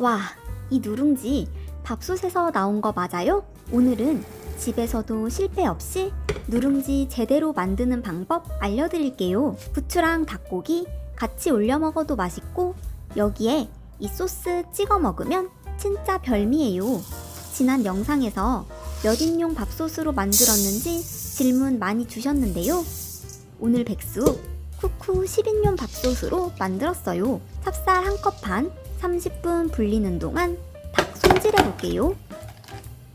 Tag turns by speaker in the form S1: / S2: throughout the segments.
S1: 와, 이 누룽지 밥솥에서 나온 거 맞아요? 오늘은 집에서도 실패 없이 누룽지 제대로 만드는 방법 알려드릴게요. 부추랑 닭고기 같이 올려 먹어도 맛있고 여기에 이 소스 찍어 먹으면 진짜 별미예요. 지난 영상에서 몇 인용 밥솥으로 만들었는지 질문 많이 주셨는데요. 오늘 백숙 쿠쿠 10인용 밥솥으로 만들었어요. 찹쌀 1컵 반 30분 불리는 동안 닭 손질해 볼게요.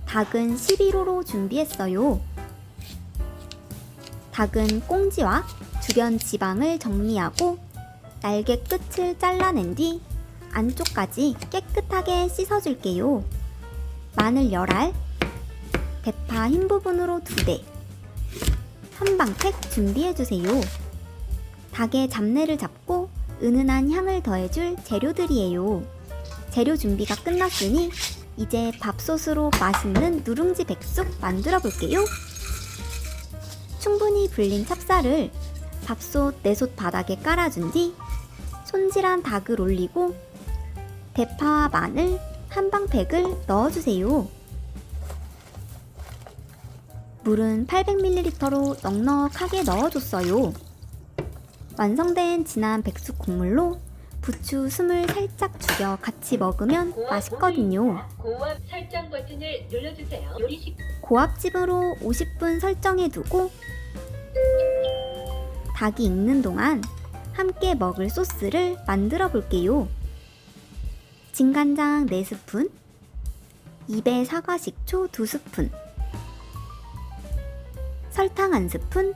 S1: 닭은 11호로 준비했어요. 닭은 꽁지와 주변 지방을 정리하고 날개 끝을 잘라낸 뒤 안쪽까지 깨끗하게 씻어줄게요. 마늘 10알, 대파 흰 부분으로 2대, 한방팩 준비해주세요. 닭의 잡내를 잡고 은은한 향을 더해줄 재료들이에요. 재료 준비가 끝났으니 이제 밥솥으로 맛있는 누룽지 백숙 만들어 볼게요. 충분히 불린 찹쌀을 밥솥 내솥 바닥에 깔아준 뒤 손질한 닭을 올리고 대파와 마늘 한방팩을 넣어주세요. 물은 800ml로 넉넉하게 넣어줬어요. 완성된 진한 백숙 국물로 부추 숨을 살짝 죽여 같이 먹으면 맛있거든요.
S2: 고압 설정 버튼을 눌러주세요. 요리식
S1: 고압집으로 50분 설정해 두고 닭이 익는 동안 함께 먹을 소스를 만들어 볼게요. 진간장 4스푼, 입에 사과 식초 2스푼, 설탕 1스푼,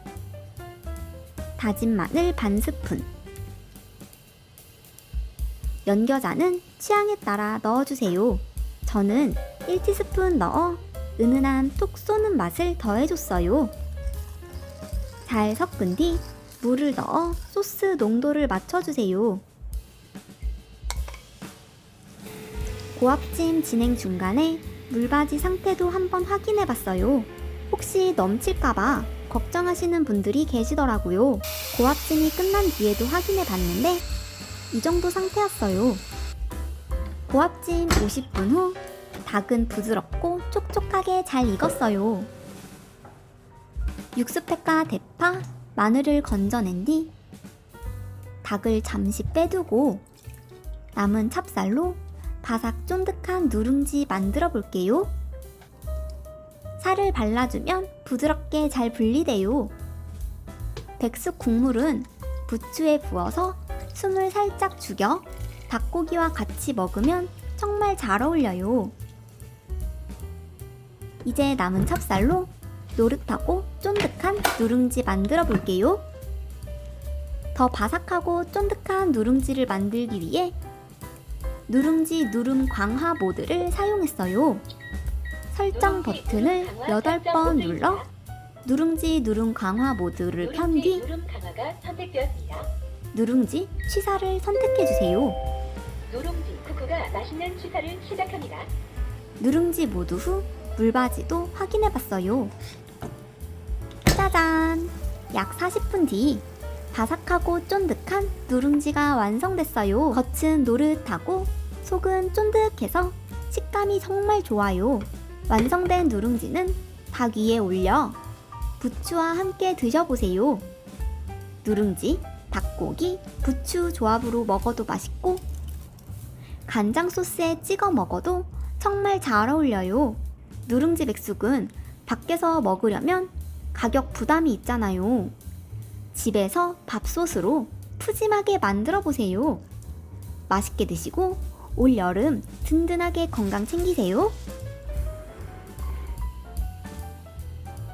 S1: 다진 마늘 반 스푼, 연겨자는 취향에 따라 넣어주세요. 저는 1티스푼 넣어 은은한 톡 쏘는 맛을 더해줬어요. 잘 섞은 뒤 물을 넣어 소스 농도를 맞춰주세요. 고압찜 진행 중간에 물바지 상태도 한번 확인해봤어요. 혹시 넘칠까봐 걱정하시는 분들이 계시더라고요. 고압찜이 끝난 뒤에도 확인해봤는데 이 정도 상태였어요. 고압찜 50분 후 닭은 부드럽고 촉촉하게 잘 익었어요. 육수팩과 대파, 마늘을 건져낸 뒤 닭을 잠시 빼두고 남은 찹쌀로 바삭 쫀득한 누룽지 만들어 볼게요. 살을 발라주면 부드럽게 잘 분리돼요. 백숙 국물은 부추에 부어서 숨을 살짝 죽여 닭고기와 같이 먹으면 정말 잘 어울려요. 이제 남은 찹쌀로 노릇하고 쫀득한 누룽지 만들어 볼게요. 더 바삭하고 쫀득한 누룽지를 만들기 위해 누룽지 누름 강화 모드를 사용했어요. 설정 버튼을 8번 눌러 누룽지 누름 강화 모드를 켠 뒤
S2: 누름 강화가 선택되었습니다.
S1: 누룽지 취사를 선택해주세요.
S2: 누룽지 쿠쿠가 맛있는 취사를 시작합니다.
S1: 누룽지 모드 후 물바지도 확인해봤어요. 짜잔! 약 40분 뒤 바삭하고 쫀득한 누룽지가 완성됐어요. 겉은 노릇하고 속은 쫀득해서 식감이 정말 좋아요. 완성된 누룽지는 닭 위에 올려 부추와 함께 드셔보세요. 누룽지, 닭고기, 부추 조합으로 먹어도 맛있고 간장 소스에 찍어 먹어도 정말 잘 어울려요. 누룽지 백숙은 밖에서 먹으려면 가격 부담이 있잖아요. 집에서 밥솥으로 푸짐하게 만들어 보세요. 맛있게 드시고 올 여름 든든하게 건강 챙기세요.